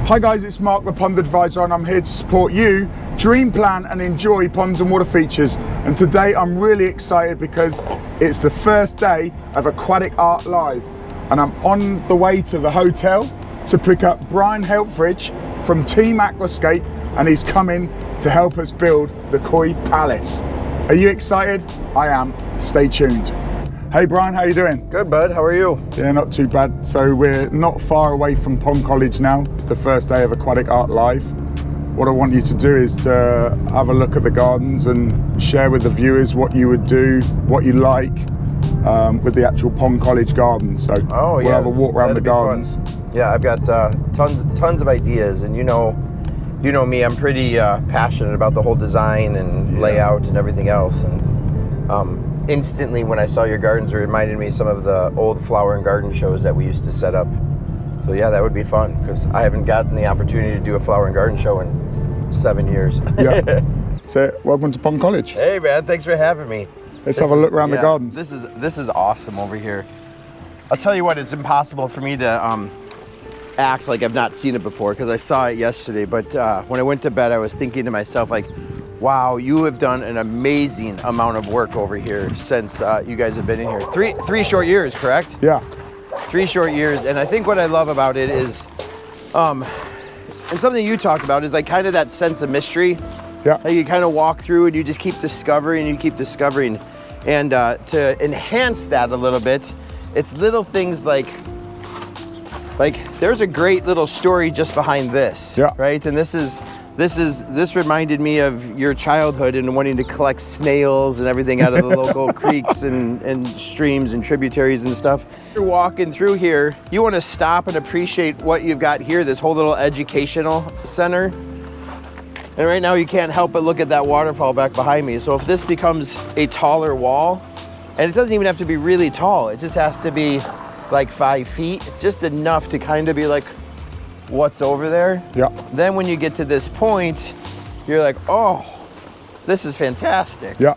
Hi guys, it's Mark, the Pond Advisor, and I'm here to support you dream, plan and enjoy ponds and water features. And today I'm really excited because it's the first day of Aquatic Art Live, and I'm on the way to the hotel to pick up Brian Helfrich from TEAM Aquascape, and he's coming to help us build the Koi Palace. Are you excited? I am. Stay tuned. Hey Brian, how you doing? Good, bud. How are you? Yeah, not too bad. So we're not far away from PONDcollege now. It's the first day of Aquatic Art Live. What I want you to do is to have a look at the gardens and share with the viewers what you would do, what you like with the actual PONDcollege garden. So we'll have a walk around the gardens. Fun. Yeah, I've got tons of ideas, and you know me, I'm pretty passionate about the whole design and layout and everything else. And instantly when I saw your gardens, it reminded me of some of the old flower and garden shows that we used to set up. So yeah, that would be fun, because I haven't gotten the opportunity to do a flower and garden show in 7 years. Yeah. So welcome to PONDcollege. Hey man, thanks for having me. Let's have a look around the gardens. This is awesome over here. I'll tell you what, it's impossible for me to act like I've not seen it before, because I saw it yesterday. But when I went to bed, I was thinking to myself, like, wow, you have done an amazing amount of work over here since you guys have been in here. Three short years, correct? Yeah. 3 short years. And I think what I love about it is, and something you talked about is like kind of that sense of mystery. Yeah. Like you kind of walk through and you just keep discovering, And to enhance that a little bit, it's little things like there's a great little story just behind this, right? And this reminded me of your childhood and wanting to collect snails and everything out of the local creeks and streams and tributaries and stuff. You're walking through here, you want to stop and appreciate what you've got here, this whole little educational center. And right now you can't help but look at that waterfall back behind me. So if this becomes a taller wall, and it doesn't even have to be really tall, it just has to be like 5 feet, just enough to kind of be like, what's over there? Yeah. Then when you get to this point, you're like, oh, this is fantastic. Yeah.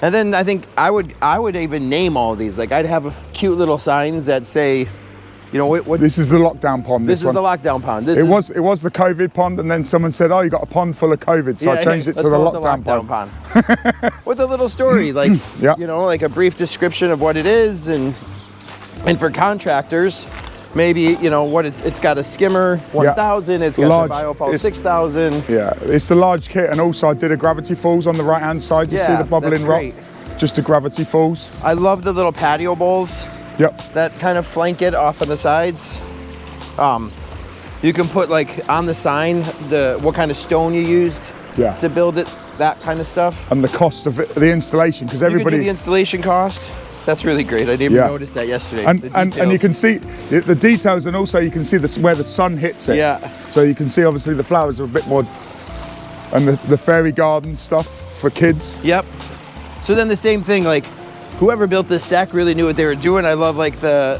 And then I think I would even name all of these. Like I'd have cute little signs that say, you know, what this is the lockdown pond. This is the lockdown pond. It was the COVID pond, and then someone said, oh, you got a pond full of COVID, so I changed it to the lockdown pond. With a little story, like you know, like a brief description of what it is, and for contractors, maybe, you know, what it's got a skimmer 1000, it's got a biofall 6000. Yeah, it's the large kit, and also I did a gravity falls on the right hand side. You see the bubbling rock? Just a gravity falls. I love the little patio bowls. Yep. That kind of flank it off on the sides. You can put like on the sign what kind of stone you used to build it, that kind of stuff. And the cost of the installation, because everybody. You can do the installation cost. That's really great. I didn't even notice that yesterday. And you can see the details, and also you can see where the sun hits it. Yeah. So you can see obviously the flowers are a bit more, and the fairy garden stuff for kids. Yep. So then the same thing, like whoever built this deck really knew what they were doing. I love like the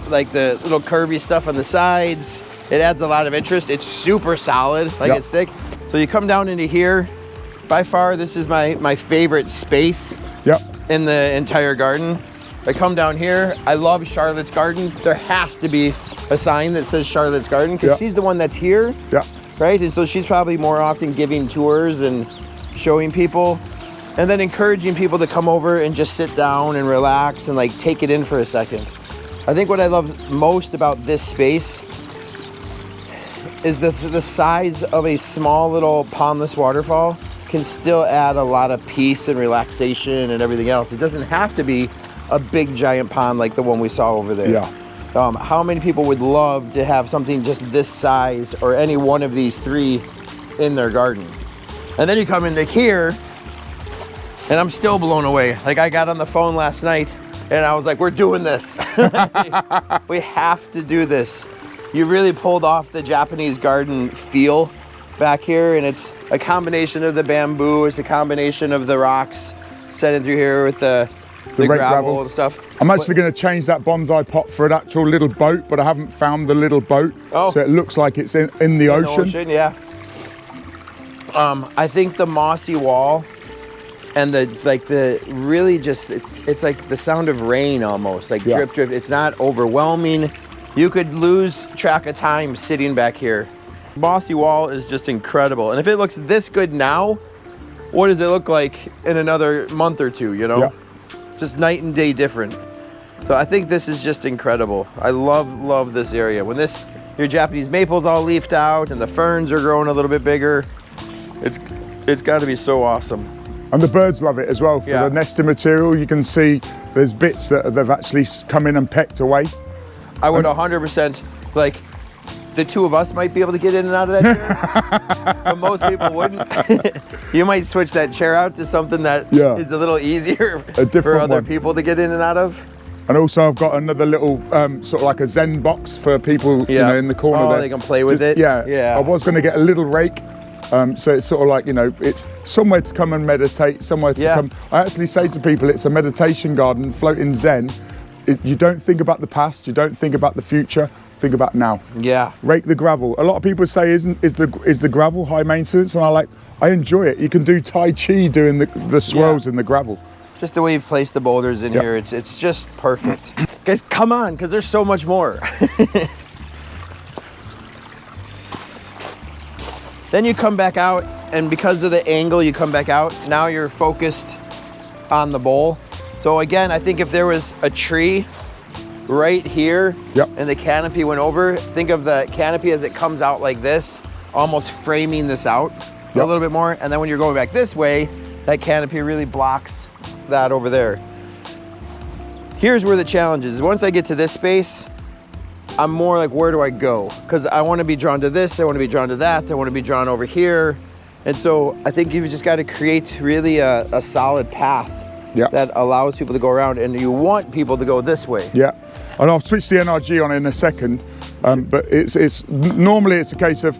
little curvy stuff on the sides. It adds a lot of interest. It's super solid, it's thick. So you come down into here. By far, this is my favorite space. In the entire garden. I come down here, I love Charlotte's garden. There has to be a sign that says Charlotte's garden, because she's the one that's here, right? And so she's probably more often giving tours and showing people, and then encouraging people to come over and just sit down and relax and like take it in for a second. I think what I love most about this space is the size of a small little pondless waterfall can still add a lot of peace and relaxation and everything else. It doesn't have to be a big giant pond like the one we saw over there. How many people would love to have something just this size, or any one of these 3 in their garden? And then you come into here, and I'm still blown away. Like I got on the phone last night and I was like, we're doing this. We have to do this. You really pulled off the Japanese garden feel back here, and it's a combination of the bamboo, it's a combination of the rocks set in through here with the gravel and stuff. I'm actually going to change that bonsai pot for an actual little boat, but I haven't found the little boat, so it looks like it's in the ocean. I think the mossy wall and the really just it's like the sound of rain almost, like drip. It's not overwhelming. You could lose track of time sitting back here. Mossy wall is just incredible. And if it looks this good now, what does it look like in another month or two, you know? Yeah. Just night and day different. So I think this is just incredible. I love this area. When your Japanese maple's all leafed out and the ferns are growing a little bit bigger, it's got to be so awesome. And the birds love it as well. For the nesting material, you can see there's bits that they've actually come in and pecked away. I would 100%, like, the two of us might be able to get in and out of that chair, but most people wouldn't. You might switch that chair out to something that is a little easier for other people to get in and out of. And also I've got another little sort of like a Zen box for people you know, in the corner there. They can play with it. Yeah. I was going to get a little rake. So it's sort of like, you know, it's somewhere to come and meditate, somewhere to come. I actually say to people, it's a meditation garden, floating Zen. You don't think about the past, you don't think about the future, think about now. Yeah. Rake the gravel. A lot of people say, is the gravel high maintenance? And I enjoy it. You can do Tai Chi doing the swirls in the gravel. Just the way you've placed the boulders in here, it's just perfect. Guys, come on, because there's so much more. Then you come back out, and because of the angle you come back out, now you're focused on the bowl. So again, I think if there was a tree right here and the canopy went over, think of the canopy as it comes out like this, almost framing this out a little bit more. And then when you're going back this way, that canopy really blocks that over there. Here's where the challenge is. Once I get to this space, I'm more like, where do I go? Because I want to be drawn to this, I want to be drawn to that, I want to be drawn over here. And so I think you've just got to create really a solid path that allows people to go around, and you want people to go this way. Yeah, and I'll switch the NRG on in a second, but normally it's a case of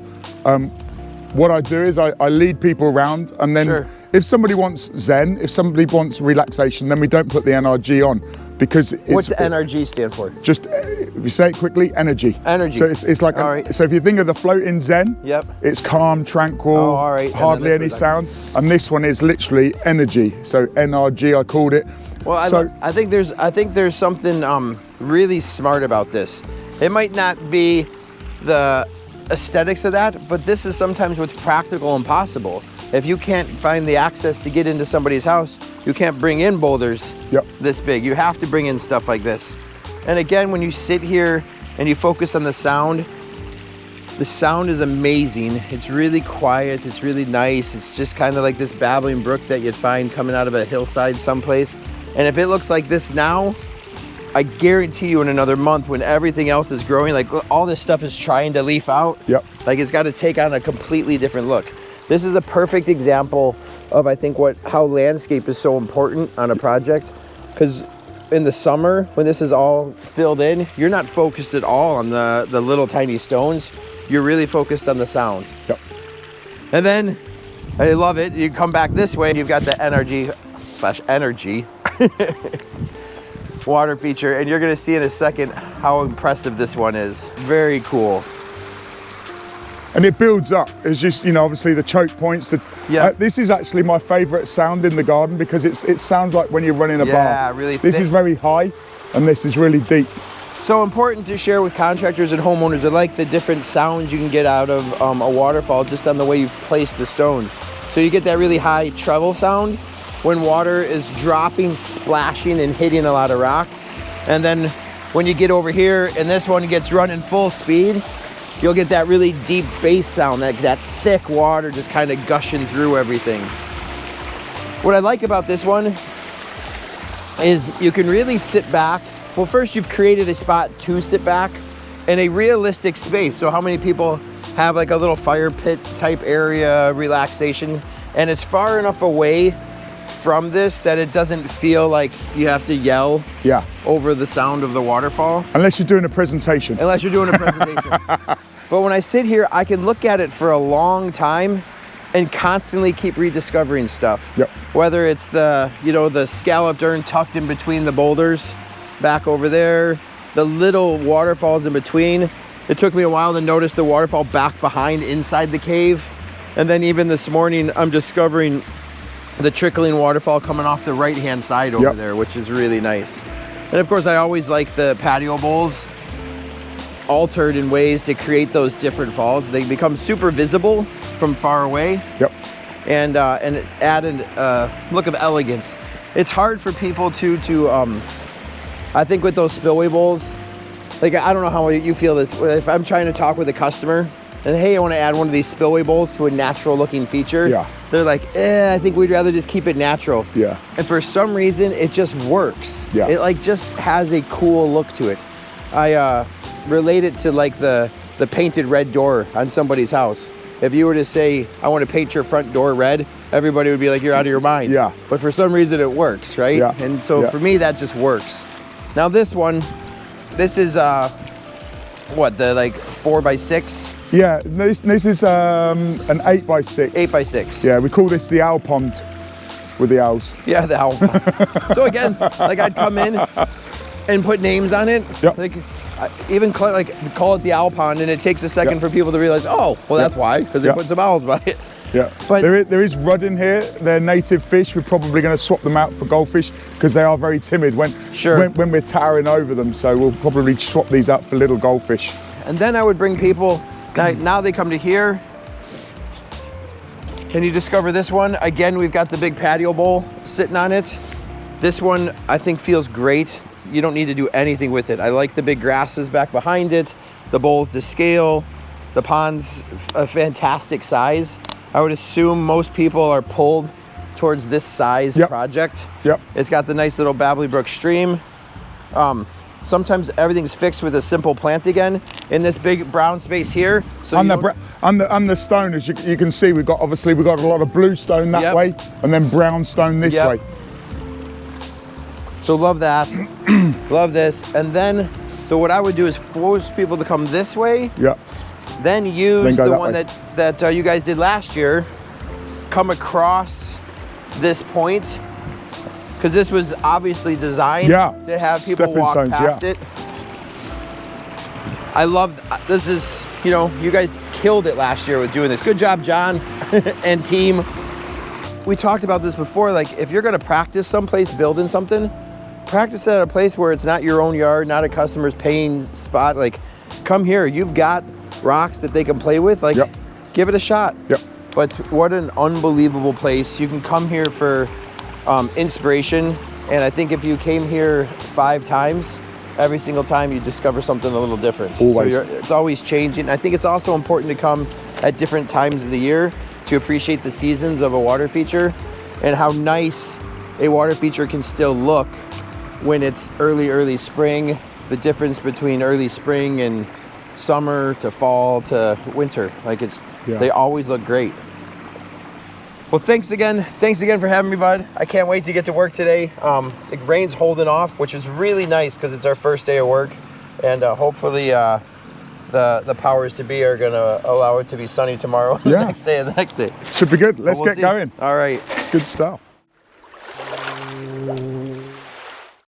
what I do is I lead people around, and then if somebody wants Zen, if somebody wants relaxation, then we don't put the NRG on, because what's NRG stand for? Just if you say it quickly, energy. Energy. So it's like so if you think of the floating Zen, it's calm, tranquil, hardly any sound, and this one is literally energy. So NRG, I called it. Well, I think there's something really smart about this. It might not be the aesthetics of that, but this is sometimes what's practical and possible. If you can't find the access to get into somebody's house, you can't bring in boulders this big. You have to bring in stuff like this. And again, when you sit here and you focus on the sound is amazing. It's really quiet, it's really nice. It's just kind of like this babbling brook that you'd find coming out of a hillside someplace. And if it looks like this now, I guarantee you in another month, when everything else is growing, like all this stuff is trying to leaf out, like it's got to take on a completely different look. This is a perfect example of, I think, how landscape is so important on a project, because in the summer, when this is all filled in, you're not focused at all on the little tiny stones. You're really focused on the sound. And then, I love it, you come back this way, you've got the energy water feature, and you're gonna see in a second how impressive this one is. Very cool. And it builds up. It's just, you know, obviously the choke points. This is actually my favorite sound in the garden, because it sounds like when you're running a bath. Yeah, really thick. This is very high, and this is really deep. So important to share with contractors and homeowners alike, the different sounds you can get out of a waterfall just on the way you've placed the stones. So you get that really high treble sound when water is dropping, splashing, and hitting a lot of rock. And then when you get over here and this one gets running full speed, you'll get that really deep bass sound, that thick water just kind of gushing through everything. What I like about this one is you can really sit back. Well, first you've created a spot to sit back in a realistic space. So how many people have like a little fire pit type area, relaxation, and it's far enough away from this that it doesn't feel like you have to yell over the sound of the waterfall. Unless you're doing a presentation. Unless you're doing a presentation. But when I sit here, I can look at it for a long time and constantly keep rediscovering stuff. Whether it's the scalloped urn tucked in between the boulders back over there, the little waterfalls in between. It took me a while to notice the waterfall back behind inside the cave. And then even this morning, I'm discovering the trickling waterfall coming off the right-hand side over there, which is really nice. And of course, I always like the patio bowls altered in ways to create those different falls. They become super visible from far away. Yep. And it added a look of elegance. It's hard for people to I think with those spillway bowls, like I don't know how you feel this. If I'm trying to talk with a customer and hey, I want to add one of these spillway bowls to a natural looking feature. Yeah. They're like, I think we'd rather just keep it natural. Yeah. And for some reason, it just works. Yeah. It like just has a cool look to it. I relate it to like the painted red door on somebody's house. If you were to say, I want to paint your front door red, everybody would be like, you're out of your mind. Yeah. But for some reason it works, right? Yeah. And so for me, that just works. Now this one, this is what, the like 4x6? Yeah, this is an 8x6. 8x6. Yeah, we call this the owl pond with the owls. Yeah, the owl pond. So again, like I'd come in and put names on it. Yep. Like, even call it the owl pond, and it takes a second for people to realize, oh, well, that's why, because they put some owls by it. Yeah, but there is rudd in here. They're native fish. We're probably going to swap them out for goldfish because they are very timid when we're towering over them. So we'll probably swap these out for little goldfish. And then I would bring people, now they come to here, and you discover this one. Again, we've got the big patio bowl sitting on it. This one, I think, feels great. You don't need to do anything with it. I like the big grasses back behind it, the bowl's to scale, the pond's a fantastic size. I would assume most people are pulled towards this size project. Yep. It's got the nice little Babbly Brook stream. Sometimes everything's fixed with a simple plant again in this big brown space here. So on the stone, as you can see, we've got a lot of blue stone that way, and then brown stone this way. So love that, love this. And then, so what I would do is force people to come this way. Yeah. Then use the one that you guys did last year. Come across this point, because this was obviously designed to have people walk past it. I love, this is, you guys killed it last year with doing this. Good job, John and team. We talked about this before, like if you're gonna practice someplace building something, practice it at a place where it's not your own yard, not a customer's paying spot. Like, come here, you've got rocks that they can play with, like give it a shot. But what an unbelievable place. You can come here for inspiration, and I think if you came here 5 times, every single time you discover something a little different. Always. So it's always changing. I think it's also important to come at different times of the year to appreciate the seasons of a water feature and how nice a water feature can still look when it's early spring, the difference between early spring and summer to fall to winter. Like they always look great. Well, thanks again for having me, bud. I can't wait to get to work today. The rain's holding off, which is really nice because it's our first day of work, and hopefully the powers to be are gonna allow it to be sunny tomorrow. The next day. Should be good. Let's get going. All right. Good stuff.